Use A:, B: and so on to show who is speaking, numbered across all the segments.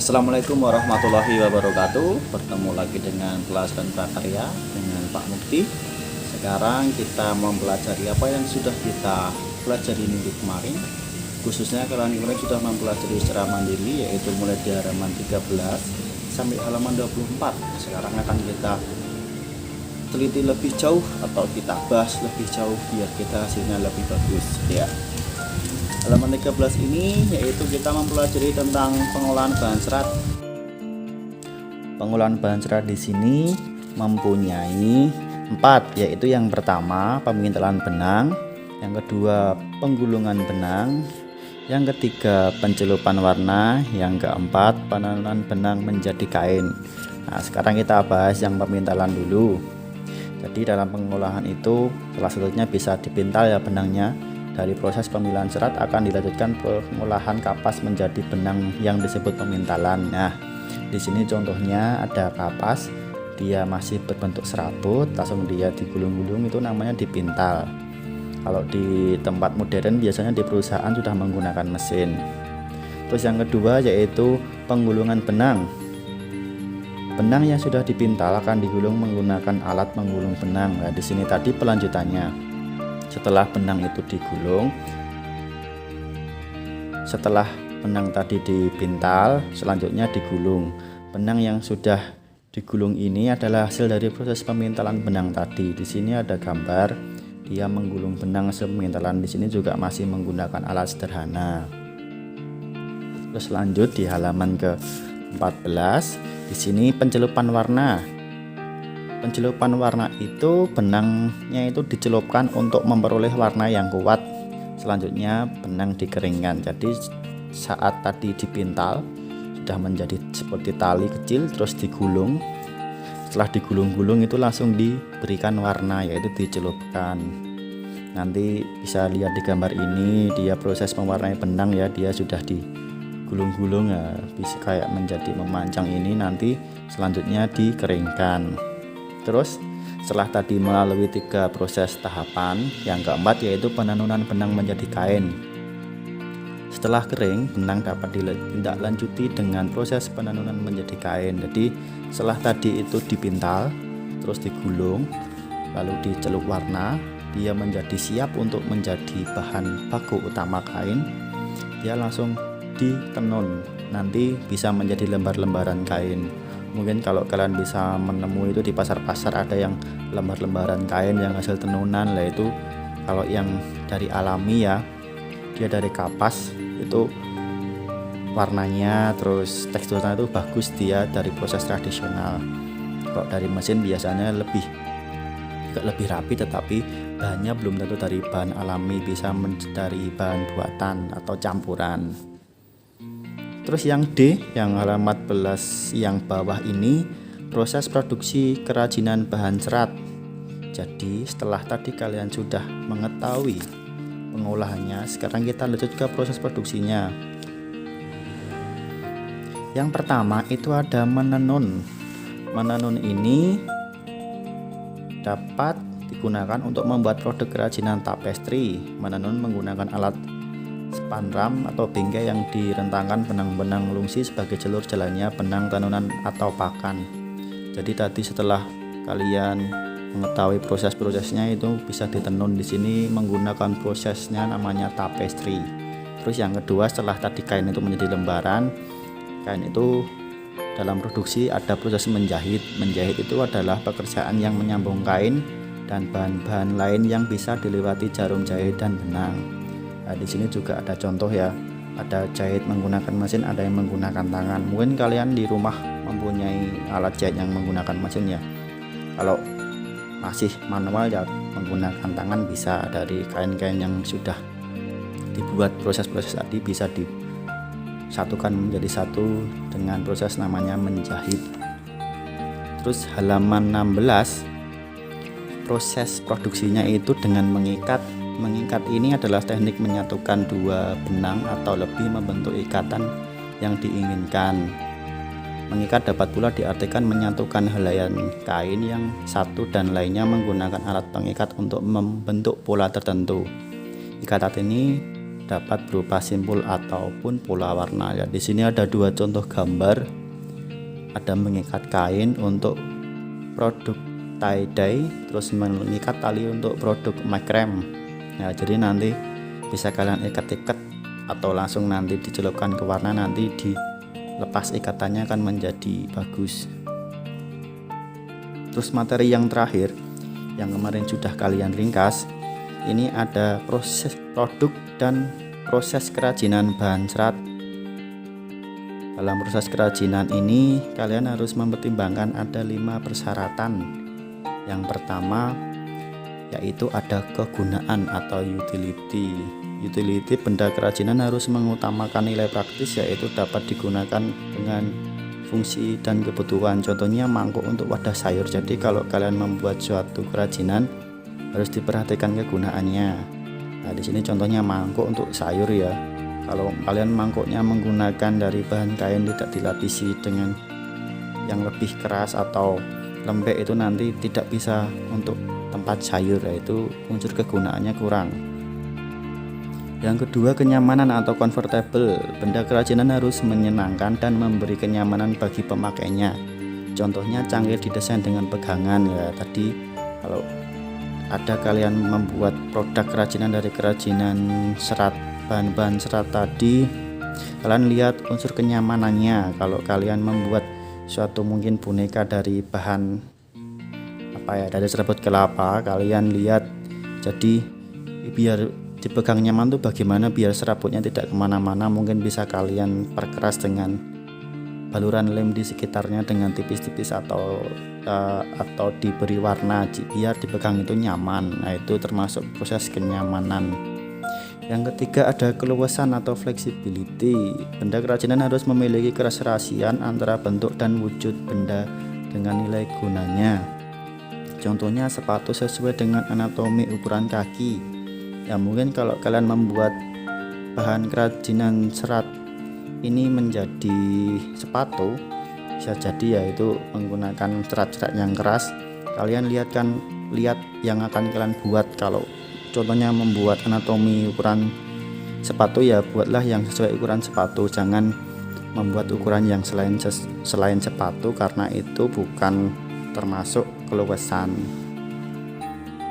A: Assalamualaikum warahmatullahi wabarakatuh. Bertemu lagi dengan kelas dan prakarya dengan Pak Mukti. Sekarang kita mempelajari apa yang sudah kita pelajari minggu kemarin. Khususnya kalian kemarin sudah mempelajari secara mandiri, yaitu mulai di halaman 13 sampai halaman 24. Sekarang akan kita teliti lebih jauh atau kita bahas lebih jauh biar kita hasilnya lebih bagus ya. Halaman 13 ini yaitu kita mempelajari tentang pengolahan bahan serat. Pengolahan bahan serat di sini mempunyai 4, yaitu yang pertama pemintalan benang, yang kedua penggulungan benang, yang ketiga pencelupan warna, yang keempat penanunan benang menjadi kain. Nah, sekarang kita bahas yang pemintalan dulu. Jadi dalam pengolahan itu salah satunya bisa dipintal ya benangnya. Dari proses pemilihan serat akan dilanjutkan pengolahan kapas menjadi benang yang disebut pemintalan. Nah, di sini contohnya ada kapas, dia masih berbentuk serabut, langsung dia digulung-gulung, itu namanya dipintal. Kalau di tempat modern biasanya di perusahaan sudah menggunakan mesin. Terus yang kedua yaitu penggulungan benang. Benang yang sudah dipintal akan digulung menggunakan alat menggulung benang. Nah, di sini tadi pelanjutannya. Setelah benang itu digulung, setelah benang tadi dipintal, selanjutnya digulung. Benang yang sudah digulung ini adalah hasil dari proses pemintalan benang tadi. Di sini ada gambar dia menggulung benang semintalan. Di sini juga masih menggunakan alat sederhana. Terus lanjut di halaman ke-14. Di sini pencelupan warna. Pencelupan warna itu benangnya itu dicelupkan untuk memperoleh warna yang kuat. Selanjutnya benang dikeringkan. Jadi saat tadi dipintal sudah menjadi seperti tali kecil, terus digulung. Setelah digulung-gulung itu langsung diberikan warna, yaitu dicelupkan. Nanti bisa lihat di gambar ini, dia proses mewarnai benang ya, dia sudah digulung-gulung ya, bisa kayak menjadi memanjang ini, nanti selanjutnya dikeringkan. Terus setelah tadi melalui 3 proses tahapan, yang keempat yaitu penanunan benang menjadi kain. Setelah kering, benang dapat ditindaklanjuti dengan proses penanunan menjadi kain. Jadi setelah tadi itu dipintal, terus digulung, lalu dicelup warna, dia menjadi siap untuk menjadi bahan baku utama kain. Dia langsung ditenun, nanti bisa menjadi lembar-lembaran kain. Mungkin kalau kalian bisa menemui itu di pasar-pasar ada yang lembar-lembaran kain yang hasil tenunan lah. Itu kalau yang dari alami ya, dia dari kapas itu warnanya terus teksturnya itu bagus, dia dari proses tradisional. Kalau dari mesin biasanya lebih rapi, tetapi bahannya belum tentu dari bahan alami, bisa dari bahan buatan atau campuran. Terus yang D, yang halaman 14 yang bawah ini, proses produksi kerajinan bahan serat. Jadi setelah tadi kalian sudah mengetahui pengolahannya, sekarang kita lanjut ke proses produksinya. Yang pertama itu ada menenun. Menenun ini dapat digunakan untuk membuat produk kerajinan tapestri. Menenun menggunakan alat spanram atau bingkai yang direntangkan benang-benang lungsi sebagai jalur jalannya benang tenunan atau pakan. Jadi tadi setelah kalian mengetahui proses-prosesnya itu bisa ditenun. Di sini menggunakan prosesnya namanya tapestri. Terus yang kedua, setelah tadi kain itu menjadi lembaran, kain itu dalam produksi ada proses menjahit. Menjahit itu adalah pekerjaan yang menyambung kain dan bahan-bahan lain yang bisa dilewati jarum jahit dan benang. Nah, di sini juga ada contoh ya, ada jahit menggunakan mesin, ada yang menggunakan tangan. Mungkin kalian di rumah mempunyai alat jahit yang menggunakan mesin ya. Kalau masih manual ya menggunakan tangan bisa. Dari kain-kain yang sudah dibuat proses-proses tadi bisa disatukan menjadi satu dengan proses namanya menjahit. Terus halaman 16, proses produksinya itu dengan mengikat. Mengikat ini adalah teknik menyatukan 2 benang atau lebih membentuk ikatan yang diinginkan. Mengikat dapat pula diartikan menyatukan helaian kain yang satu dan lainnya menggunakan alat pengikat untuk membentuk pola tertentu. Ikatan ini terdapat berupa simpul ataupun pola warna ya. Di sini ada dua contoh gambar, ada mengikat kain untuk produk tie-dye, terus mengikat tali untuk produk macrame. Nah, jadi nanti bisa kalian ikat-ikat atau langsung nanti dicelupkan ke warna, nanti dilepas ikatannya akan menjadi bagus. Terus materi yang terakhir yang kemarin sudah kalian ringkas, ini ada proses produk dan proses kerajinan bahan serat. Dalam proses kerajinan ini kalian harus mempertimbangkan ada 5 persyaratan. Yang pertama yaitu ada kegunaan atau utility. Utility benda kerajinan harus mengutamakan nilai praktis, yaitu dapat digunakan dengan fungsi dan kebutuhan. Contohnya mangkuk untuk wadah sayur. Jadi kalau kalian membuat suatu kerajinan harus diperhatikan kegunaannya. Nah, di sini contohnya mangkuk untuk sayur ya. Kalau kalian mangkuknya menggunakan dari bahan kain tidak dilapisi dengan yang lebih keras atau lembek, itu nanti tidak bisa untuk tempat sayur, yaitu unsur kegunaannya kurang. Yang kedua, kenyamanan atau comfortable. Benda kerajinan harus menyenangkan dan memberi kenyamanan bagi pemakainya. Contohnya cangkir didesain dengan pegangan ya. Tadi kalau ada kalian membuat produk kerajinan dari kerajinan serat, bahan-bahan serat tadi, kalian lihat unsur kenyamanannya. Kalau kalian membuat suatu mungkin boneka dari bahan dari serabut kelapa, kalian lihat jadi biar dipegang nyaman tuh bagaimana biar serabutnya tidak kemana-mana. Mungkin bisa kalian perkeras dengan baluran lem di sekitarnya dengan tipis-tipis atau diberi warna biar dipegang itu nyaman. Nah, itu termasuk proses kenyamanan. Yang ketiga ada keluasan atau flexibility. Benda kerajinan harus memiliki keserasian antara bentuk dan wujud benda dengan nilai gunanya. Contohnya sepatu sesuai dengan anatomi ukuran kaki. Ya, mungkin kalau kalian membuat bahan kerajinan serat ini menjadi sepatu, bisa jadi yaitu menggunakan serat-serat yang keras. Kalian lihat yang akan kalian buat. Kalau contohnya membuat anatomi ukuran sepatu, ya buatlah yang sesuai ukuran sepatu, jangan membuat ukuran yang selain sepatu, karena itu bukan termasuk keluasan.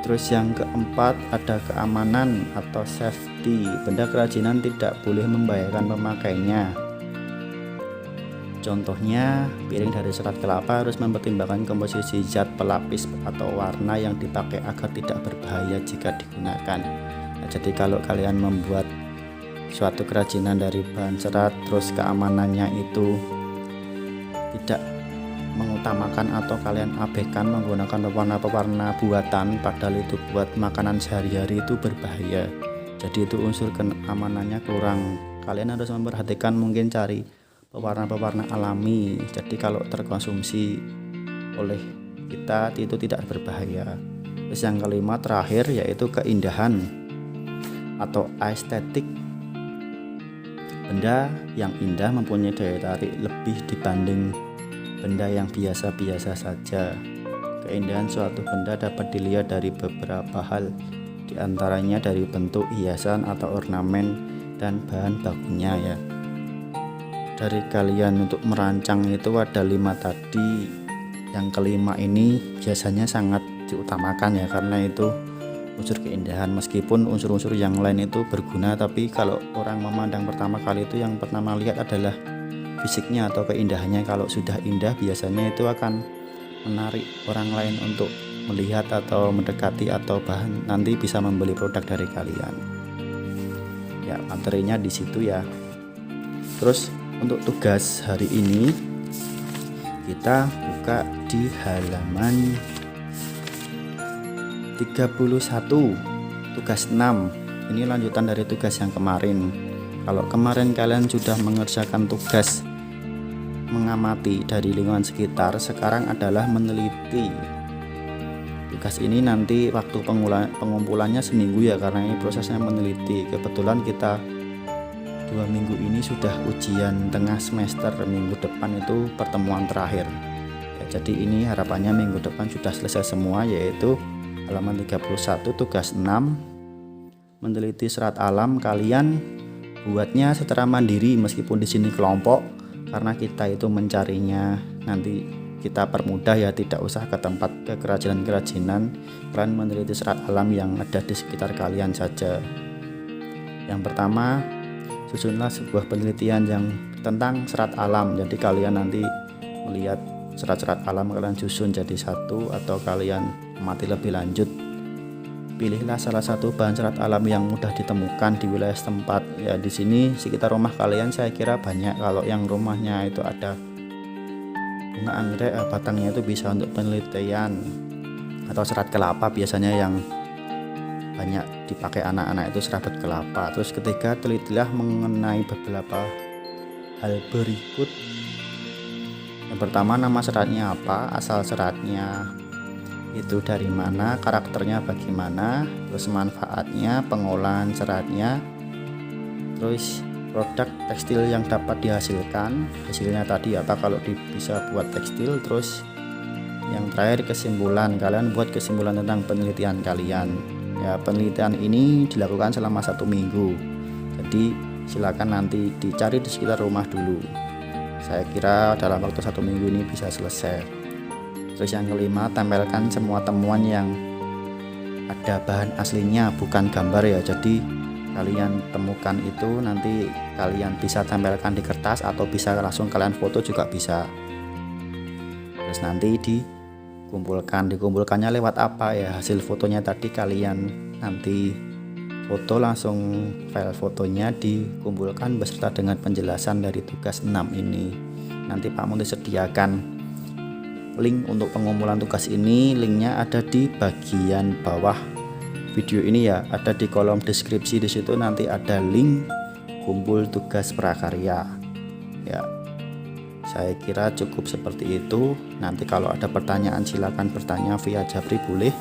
A: Terus yang keempat ada keamanan atau safety. Benda kerajinan tidak boleh membahayakan pemakainya. Contohnya piring dari serat kelapa harus mempertimbangkan komposisi zat pelapis atau warna yang dipakai agar tidak berbahaya jika digunakan. Nah, jadi kalau kalian membuat suatu kerajinan dari bahan serat terus keamanannya itu tidak mengutamakan atau kalian abaikan menggunakan pewarna buatan, padahal itu buat makanan sehari-hari, itu berbahaya. Jadi itu unsur keamanannya kurang. Kalian harus memperhatikan, mungkin cari pewarna alami, jadi kalau terkonsumsi oleh kita itu tidak berbahaya. Terus yang kelima terakhir yaitu keindahan atau estetik. Benda yang indah mempunyai daya tarik lebih dibanding benda yang biasa-biasa saja. Keindahan suatu benda dapat dilihat dari beberapa hal, diantaranya dari bentuk, hiasan atau ornamen, dan bahan bakunya ya. Dari kalian untuk merancang itu ada 5 tadi. Yang kelima ini biasanya sangat diutamakan ya, karena itu unsur keindahan. Meskipun unsur-unsur yang lain itu berguna, tapi kalau orang memandang pertama kali itu yang pertama lihat adalah fisiknya atau keindahannya. Kalau sudah indah biasanya itu akan menarik orang lain untuk melihat atau mendekati atau bahkan nanti bisa membeli produk dari kalian. Ya, materinya di situ ya. Terus untuk tugas hari ini kita buka di halaman 31, tugas 6. Ini lanjutan dari tugas yang kemarin. Kalau kemarin kalian sudah mengerjakan tugas mengamati dari lingkungan sekitar, sekarang adalah meneliti. Tugas ini nanti waktu pengumpulannya seminggu ya, karena ini prosesnya meneliti. Kebetulan kita 2 minggu ini sudah ujian tengah semester, minggu depan itu pertemuan terakhir ya, jadi ini harapannya minggu depan sudah selesai semua, yaitu halaman 31 tugas 6 meneliti serat alam, kalian buatnya secara mandiri meskipun di sini kelompok, karena kita itu mencarinya nanti kita permudah ya, tidak usah ke tempat ke kerajinan-kerajinan, kalian meneliti serat alam yang ada di sekitar kalian saja. Yang pertama, susunlah sebuah penelitian yang tentang serat alam. Jadi kalian nanti melihat serat-serat alam, kalian susun jadi satu, atau kalian amati lebih lanjut. Pilihlah salah satu bahan serat alam yang mudah ditemukan di wilayah setempat. Ya, di sini sekitar rumah kalian saya kira banyak. Kalau yang rumahnya itu ada bunga anggrek, batangnya itu bisa untuk penelitian, atau serat kelapa biasanya yang banyak dipakai anak-anak itu serabut kelapa. Terus ketiga, telitilah mengenai beberapa hal berikut. Yang pertama, nama seratnya apa, asal seratnya itu dari mana, karakternya bagaimana, terus manfaatnya, pengolahan seratnya, terus produk tekstil yang dapat dihasilkan, hasilnya tadi apa kalau bisa buat tekstil. Terus yang terakhir, kesimpulan, kalian buat kesimpulan tentang penelitian kalian. Ya, penelitian ini dilakukan selama 1 minggu, jadi silakan nanti dicari di sekitar rumah dulu. Saya kira dalam waktu 1 minggu ini bisa selesai. Terus yang kelima, tempelkan semua temuan yang ada bahan aslinya, bukan gambar ya. Jadi kalian temukan itu nanti kalian bisa tempelkan di kertas, atau bisa langsung kalian foto juga bisa. Terus nanti dikumpulkannya lewat apa ya, hasil fotonya tadi kalian nanti foto, langsung file fotonya dikumpulkan beserta dengan penjelasan dari tugas 6 ini. Nanti Pak Munti sediakan link untuk pengumpulan tugas ini. Linknya ada di bagian bawah video ini ya, ada di kolom deskripsi. Di situ nanti ada link kumpul tugas prakarya ya. Saya kira cukup seperti itu. Nanti kalau ada pertanyaan silakan bertanya via Japri boleh.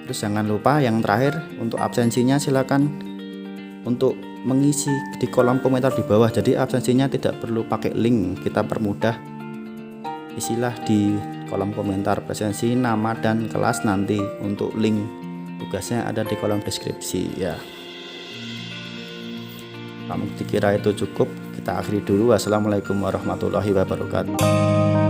A: Terus jangan lupa yang terakhir, untuk absensinya silakan untuk mengisi di kolom komentar di bawah. Jadi absensinya tidak perlu pakai link, kita permudah. Isilah di kolom komentar presensi, nama dan kelas. Nanti untuk link tugasnya ada di kolom deskripsi ya. Kamu dikira itu cukup, kita akhiri dulu. Wassalamualaikum warahmatullahi wabarakatuh.